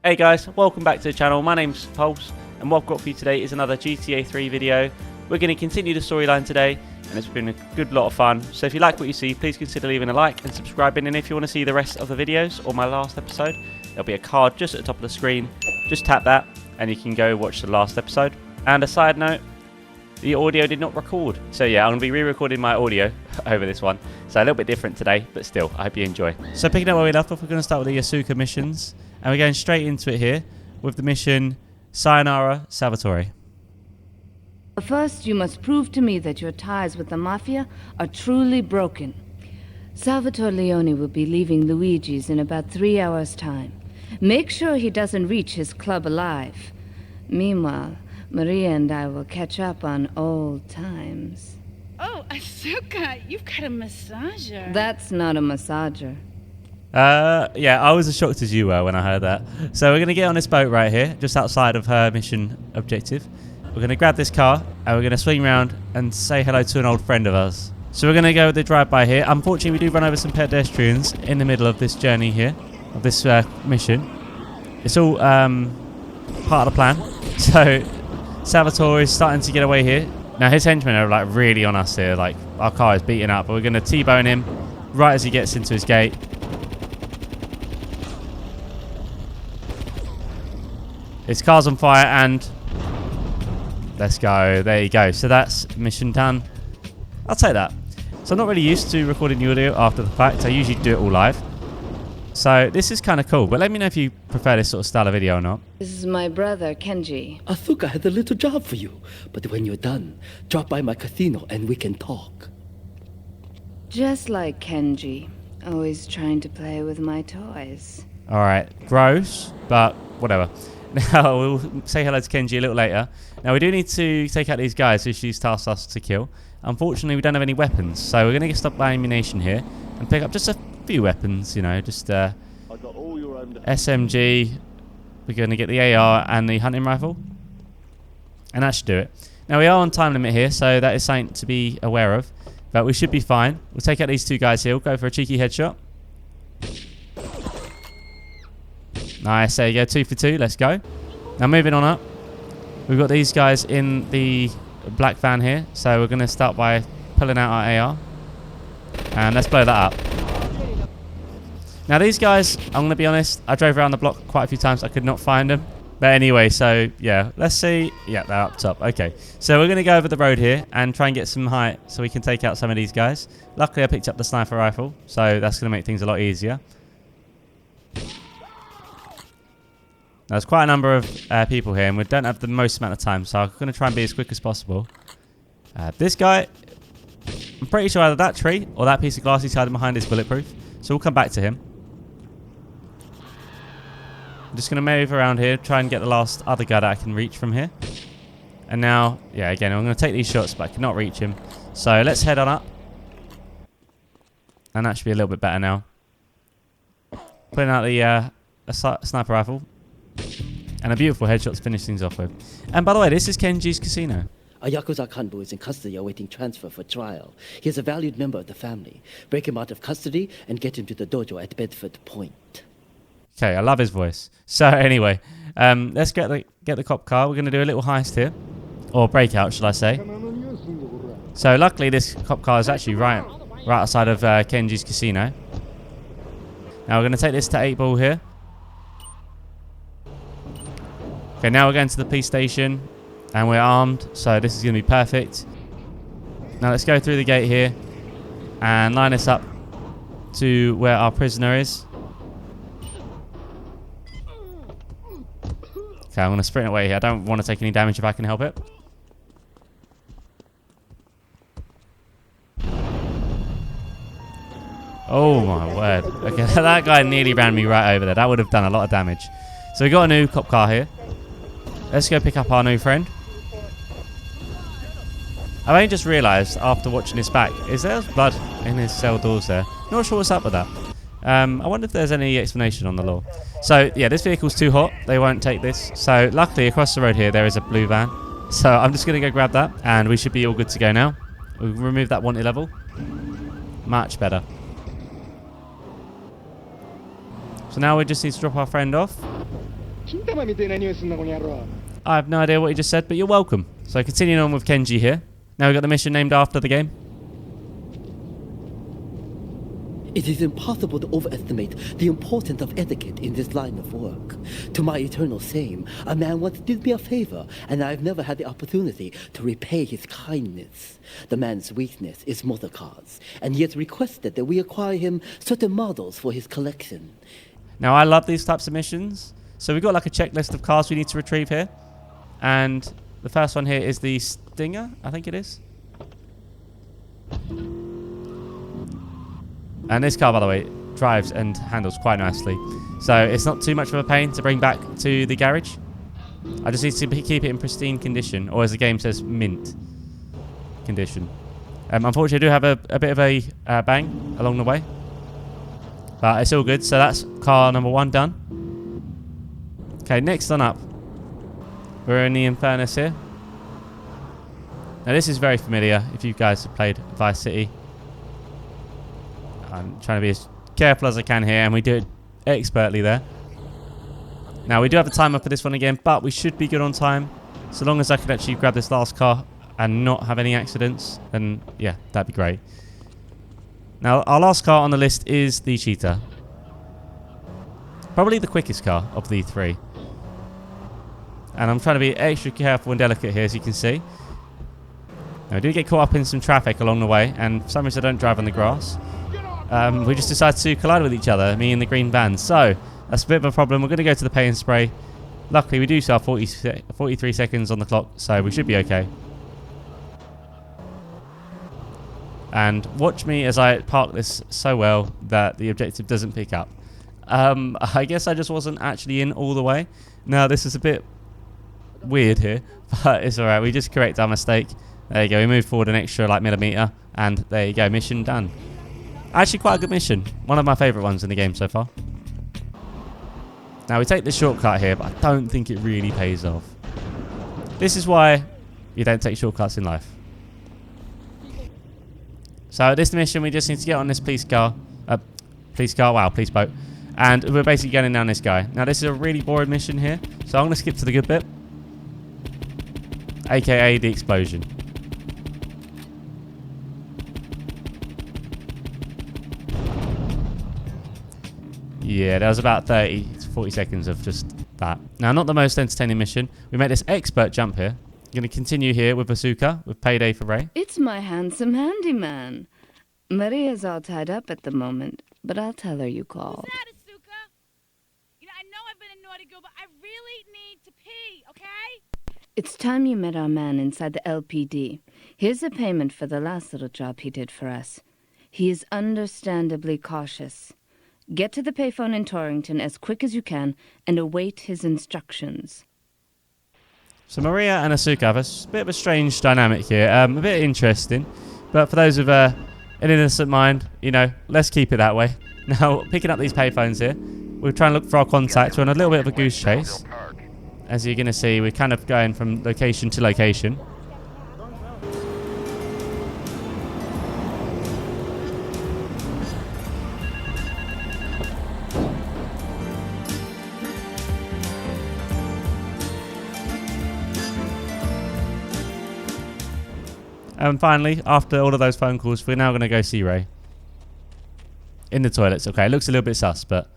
Hey guys, welcome back to the channel. My name's Pulse, and what I've got for you today is another GTA 3 video. We're going to continue the storyline today, and it's been a good lot of fun. So if you like what you see, please consider leaving a like and subscribing. And if you want to see the rest of the videos or my last episode, there'll be a card just at the top of the screen. Just tap that, and you can go watch the last episode. And a side note, the audio did not record. So yeah, I'm going to be re-recording my audio over this one. So a little bit different today, but still, I hope you enjoy. So picking up where we left off, we're going to start with the Asuka missions. And we're going straight into it here with the mission Sayonara Salvatore. First, you must prove to me that your ties with the Mafia are truly broken. Salvatore Leone will be leaving Luigi's in about 3 hours' time. Make sure he doesn't reach his club alive. Meanwhile, Maria and I will catch up on old times. Oh, Asuka, you've got a massager. That's not a massager. Yeah, I was as shocked as you were when I heard that. So we're going to get on this boat right here, just outside of her mission objective. We're going to grab this car, and we're going to swing around and say hello to an old friend of ours. So we're going to go with the drive-by here. Unfortunately, we do run over some pedestrians in the middle of this journey here, of this mission. It's all part of the plan. So Salvatore is starting to get away here. Now his henchmen are like really on us here. Like our car is beating up, but we're going to T-bone him right as he gets into his gate. His car's on fire and let's go. There you go. So that's mission done. I'll take that. So I'm not really used to recording the audio after the fact. I usually do it all live. So this is kind of cool. But let me know if you prefer this sort of style of video or not. This is my brother, Kenji. Asuka had a little job for you. But when you're done, drop by my casino and we can talk. Just like Kenji. Always trying to play with my toys. Alright. Gross. But whatever. Now, we'll say hello to Kenji a little later. Now, we do need to take out these guys who she's tasked us to kill. Unfortunately, we don't have any weapons, so we're going to get stopped by ammunition here and pick up just a few weapons, you know, just SMG. We're going to get the AR and the hunting rifle, and that should do it. Now, we are on time limit here, so that is something to be aware of, but we should be fine. We'll take out these two guys here. We'll go for a cheeky headshot. Nice, there you go, 2 for 2, let's go. Now moving on up, we've got these guys in the black van here, so we're going to start by pulling out our AR. And let's blow that up. Now these guys, I'm going to be honest, I drove around the block quite a few times, I could not find them. But anyway, so yeah, let's see. Yeah, they're up top, okay. So we're going to go over the road here and try and get some height so we can take out some of these guys. Luckily I picked up the sniper rifle, so that's going to make things a lot easier. There's quite a number of people here, and we don't have the most amount of time, so I'm going to try and be as quick as possible. This guy, I'm pretty sure either that tree or that piece of glass he's hiding behind is bulletproof, so we'll come back to him. I'm just going to move around here, try and get the last other guy that I can reach from here. And now, yeah, again, I'm going to take these shots, but I cannot reach him. So let's head on up. And that should be a little bit better now. Putting out the sniper rifle. And a beautiful headshot to finish things off with. And by the way, this is Kenji's casino. A Yakuza Kanbu is in custody awaiting transfer for trial. He is a valued member of the family. Break him out of custody and get him to the dojo at Bedford Point. Okay, I love his voice. So anyway, let's get the cop car. We're going to do a little heist here. Or breakout, should I say. So luckily this cop car is actually right outside of Kenji's casino. Now we're going to take this to 8 Ball here. Okay, now we're going to the police station and we're armed, so this is going to be perfect. Now let's go through the gate here and line us up to where our prisoner is. Okay, I'm going to sprint away here. I don't want to take any damage if I can help it. Oh my word. Okay, that guy nearly ran me right over there. That would have done a lot of damage. So we got a new cop car here. Let's go pick up our new friend. I've only just realised after watching this back, is there blood in his cell doors there? Not sure what's up with that. I wonder if there's any explanation on the law. So yeah, this vehicle's too hot. They won't take this. So luckily across the road here there is a blue van. So I'm just going to go grab that and we should be all good to go now. We'll remove that wanted level. Much better. So now we just need to drop our friend off. I have no idea what he just said, but you're welcome. So continuing on with Kenji here. Now we've got the mission named after the game. It is impossible to overestimate the importance of etiquette in this line of work. To my eternal shame, a man once did me a favor, and I've never had the opportunity to repay his kindness. The man's weakness is motor cars, and he has requested that we acquire him certain models for his collection. Now I love these types of missions. So we've got like a checklist of cars we need to retrieve here. And the first one here is the Stinger, I think it is. And this car, by the way, drives and handles quite nicely. So it's not too much of a pain to bring back to the garage. I just need to keep it in pristine condition, or as the game says, mint condition. Unfortunately, I do have a bit of a bang along the way. But it's all good. So that's car number 1 done. Okay, next on up. We're in the Infernus here. Now this is very familiar if you guys have played Vice City. I'm trying to be as careful as I can here, and we do it expertly there. Now we do have a timer for this one again, but we should be good on time. So long as I can actually grab this last car and not have any accidents, then yeah, that'd be great. Now our last car on the list is the Cheetah. Probably the quickest car of the 3. And I'm trying to be extra careful and delicate here, as you can see. Now we do get caught up in some traffic along the way, and for some reason I don't drive on the grass. We just decided to collide with each other, me and the green van. So that's a bit of a problem. We're going to go to the pay and spray. Luckily, we do still have 43 seconds on the clock, so we should be okay. And watch me as I park this so well that the objective doesn't pick up. I guess I just wasn't actually in all the way. Now, this is a bit weird here, but it's alright. We just correct our mistake. There you go. We moved forward an extra millimeter, and there you go. Mission done. Actually, quite a good mission. One of my favourite ones in the game so far. Now, we take the shortcut here, but I don't think it really pays off. This is why you don't take shortcuts in life. So, this mission, we just need to get on this police boat. And we're basically going down this guy. Now, this is a really boring mission here, so I'm going to skip to the good bit. AKA the explosion. Yeah, there was about 30 to 40 seconds of just that. Now, not the most entertaining mission. We made this expert jump here. I'm going to continue here with Asuka, with payday for Ray. It's my handsome handyman. Maria's all tied up at the moment, but I'll tell her you called. Who's that, Asuka? You know, I know I've been a naughty girl, but I really need to pee, okay? It's time you met our man inside the LPD. Here's a payment for the last little job he did for us. He is understandably cautious. Get to the payphone in Torrington as quick as you can and await his instructions. So Maria and Asuka have a bit of a strange dynamic here. A bit interesting. But for those with an innocent mind, you know, let's keep it that way. Now, picking up these payphones here, we're trying to look for our contacts. We're on a little bit of a goose chase. As you're going to see, we're kind of going from location to location. And finally, after all of those phone calls, we're now going to go see Ray. In the toilets. Okay, it looks a little bit sus, but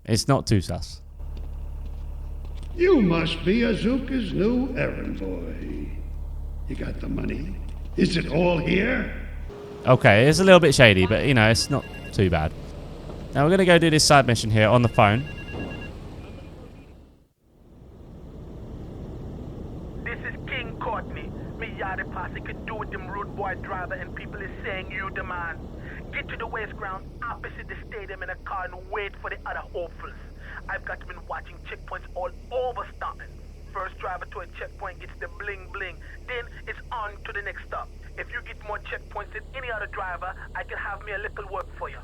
it's not too sus. You must be Azuka's new errand boy. You got the money? Is it all here? Okay, it's a little bit shady, but, you know, it's not too bad. Now, we're going to go do this side mission here on the phone. This is King Courtney. Me yardie posse could do with them rude boy driver and people is saying you the man. Get to the waste ground opposite the stadium in a car and wait for the other hopefuls. I've got been watching checkpoints all over Staunton. First driver to a checkpoint gets the bling bling. Then it's on to the next stop. If you get more checkpoints than any other driver, I can have me a little work for you.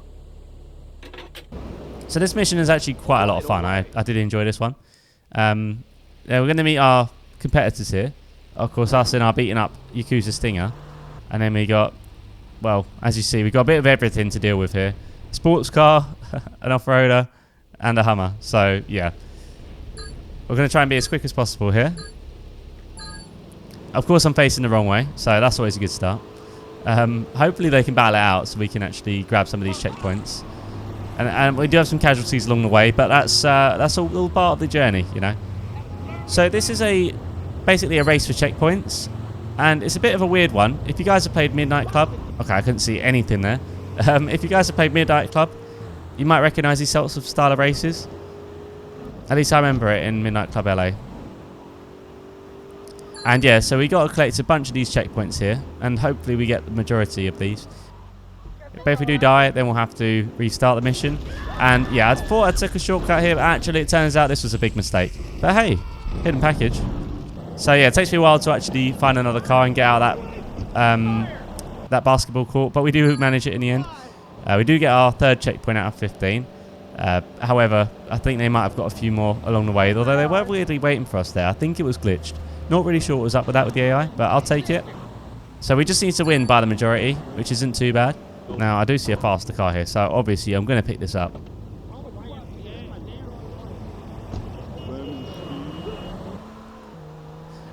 So this mission is actually quite a lot of fun. I did enjoy this one. Yeah, we're going to meet our competitors here. Of course, us in our beating up Yakuza Stinger. And then we got, well, as you see, we've got a bit of everything to deal with here. Sports car, an off-roader, and a Hummer. So, yeah. Now, we're going to meet our competitors here. Of course, us in our beating up Yakuza Stinger. And then we got, well, as you see, we've got a bit of everything to deal with here. Sports car, an off-roader, and a Hummer. So, yeah. we're going to try and be as quick as possible here. Of course, I'm facing the wrong way, so that's always a good start. Hopefully they can battle it out so we can actually grab some of these checkpoints. And we do have some casualties along the way, but that's all part of the journey, you know. So this is basically a race for checkpoints, and it's a bit of a weird one. If you guys have played Midnight Club, okay, I couldn't see anything there. If you guys have played Midnight Club, you might recognise these sorts of style of races. At least I remember it in Midnight Club LA. And yeah, so we got to collect a bunch of these checkpoints here, and hopefully we get the majority of these. But if we do die, then we'll have to restart the mission. And yeah, I thought I took a shortcut here, but actually it turns out this was a big mistake. But hey, hidden package. So yeah, it takes me a while to actually find another car and get out of that basketball court, but we do manage it in the end. We do get our 3rd checkpoint out of 15. However, I think they might have got a few more along the way, although they were weirdly waiting for us there. I think it was glitched. Not really sure what was up with that with the AI, but I'll take it. So we just need to win by the majority, which isn't too bad. Now, I do see a faster car here, so obviously I'm going to pick this up.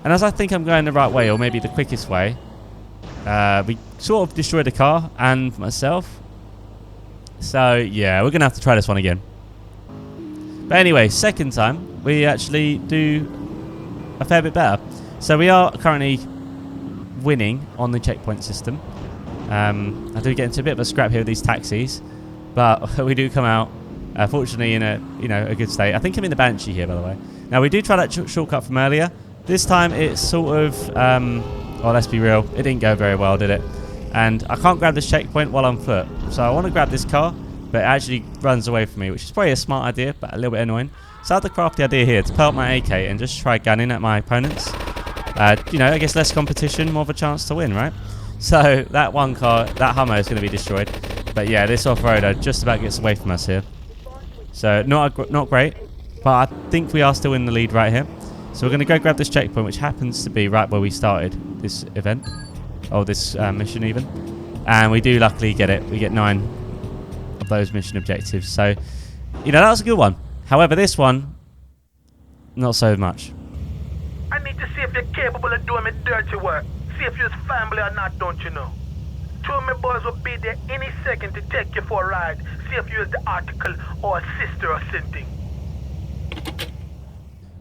And as I think I'm going the right way, or maybe the quickest way, we sort of destroyed the car and myself. So yeah, we're going to have to try this one again. But anyway, second time, we actually do a fair bit better. So we are currently winning on the checkpoint system. I do get into a bit of a scrap here with these taxis, but we do come out, fortunately, in a good state. I think I'm in the Banshee here, by the way. Now we do try that shortcut from earlier. This time it's sort of, well, let's be real, it didn't go very well, did it? And I can't grab this checkpoint while I'm foot, so I want to grab this car, but it actually runs away from me, which is probably a smart idea, but a little bit annoying. So I had the crafty idea here to pull out my AK and just try gunning at my opponents. I guess less competition, more of a chance to win, right? So that one car, that Hummer, is going to be destroyed. But yeah, this off-roader just about gets away from us here. So not great, but I think we are still in the lead right here. So we're going to go grab this checkpoint, which happens to be right where we started this event. Or this mission even. And we do luckily get it. We get 9 of those mission objectives. So, that was a good one. However, this one, not so much. I need to see if you're capable of doing me dirty work. See if you're family or not, don't you know? 2 of my boys will be there any second to take you for a ride. See if you're the article or a sister or something.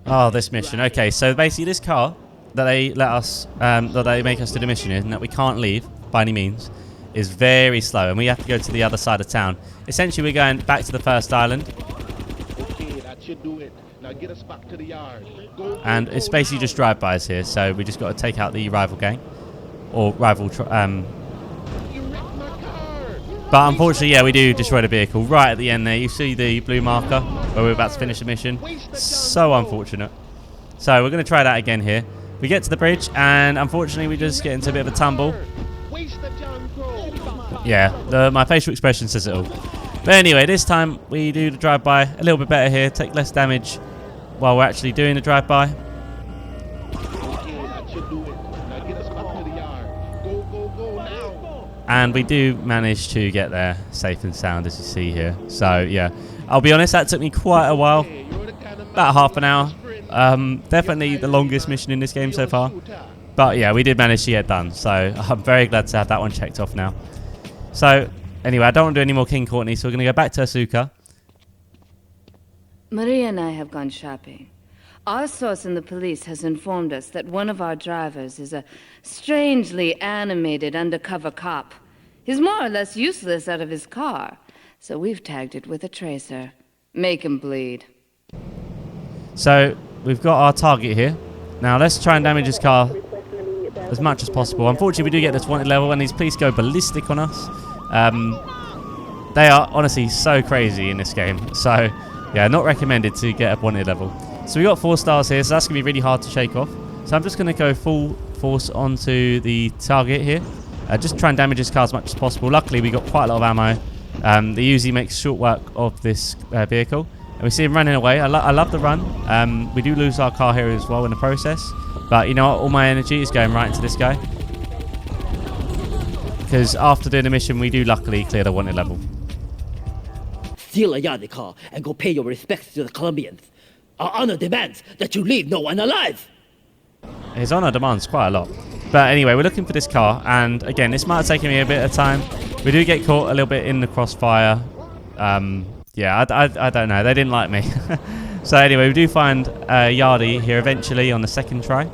Oh, this mission. Okay, so basically this car that they let us, that they make us do the mission in, and that we can't leave by any means, is very slow, and we have to go to the other side of town. Essentially, we're going back to the first island. Okay, that should do it. Now get us back to the yard. Go, And it's basically just drive-bys here, so we just got to take out the rival gang, or rival. You wrecked my car. But unfortunately, yeah, we do destroy the vehicle right at the end there. You see the blue marker where we're about to finish the mission. So unfortunate. So we're going to try that again here. We get to the bridge, and unfortunately, we just get into a bit of a tumble. Waste the John Crow. Yeah, my facial expression says it all. But anyway, this time we do the drive-by a little bit better here, take less damage while we're actually doing the drive-by. Okay, that should do it. Now get us back to the yard. Go now. And we do manage to get there safe and sound, as you see here. So yeah, I'll be honest, that took me quite a while, Hey, you're the kind of about half an hour. Definitely the longest mission in this game so far. But yeah, we did manage to get done, so I'm very glad to have that one checked off now. So anyway, I don't want to do any more King Courtney, so we're going to go back to Asuka. Maria and I have gone shopping. Our source in the police has informed us that one of our drivers is a strangely animated undercover cop. He's more or less useless out of his car, so we've tagged it with a tracer. Make him bleed. So we've got our target here. Now let's try and damage his car as much as possible. Unfortunately, we do get this wanted level, and these police go ballistic on us. They are honestly so crazy in this game. So yeah, not recommended to get a wanted level. So we got 4 stars here, so that's going to be really hard to shake off. So I'm just going to go full force onto the target here. Just try and damage his car as much as possible. Luckily, we got quite a lot of ammo. The Uzi makes short work of this vehicle. And we see him running away. I love the run. We do lose our car here as well in the process. But you know what? All my energy is going right into this guy. Because after doing the mission, we do luckily clear the wanted level. Steal a Yadi car and go pay your respects to the Colombians. Our honor demands that you leave no one alive. His honour demands quite a lot. But anyway, we're looking for this car, and again, this might have taken me a bit of time. We do get caught a little bit in the crossfire. Yeah, I don't know. They didn't like me. So anyway, we do find Yardie here eventually on the second try.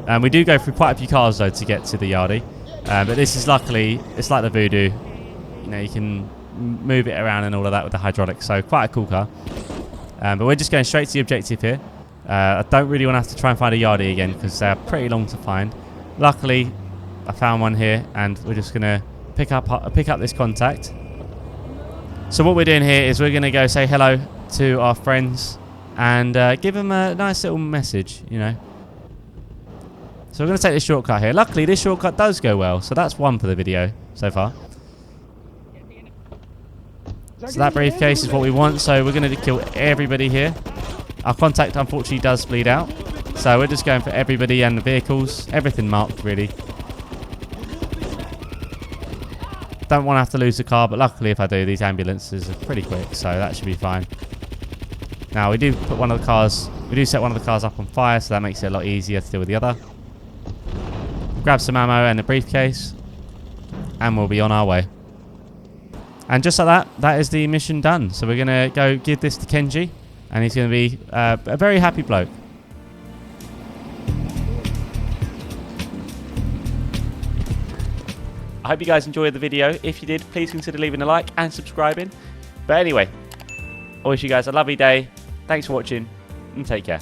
And we do go through quite a few cars though to get to the Yardie. But this is luckily, it's like the Voodoo. You know, you can move it around and all of that with the hydraulics. So quite a cool car. But we're just going straight to the objective here. I don't really want to have to try and find a Yardie again because they're pretty long to find. Luckily, I found one here, and we're just going to pick up this contact. So what we're doing here is we're going to go say hello to our friends and give them a nice little message, you know. So we're going to take this shortcut here. Luckily, this shortcut does go well, so that's one for the video so far. So that briefcase is what we want, so we're going to kill everybody here. Our contact, unfortunately, does bleed out. So we're just going for everybody and the vehicles. Everything marked, really. Don't want to have to lose the car, but luckily if I do, these ambulances are pretty quick, so that should be fine. Now, we do put one of the cars... We do set one of the cars up on fire, so that makes it a lot easier to deal with the other. Grab some ammo and a briefcase. And we'll be on our way. And just like that, that is the mission done. So we're going to go give this to Kenji. And he's going to be a very happy bloke. I hope you guys enjoyed the video. If you did, please consider leaving a like and subscribing. But anyway, I wish you guys a lovely day. Thanks for watching and take care.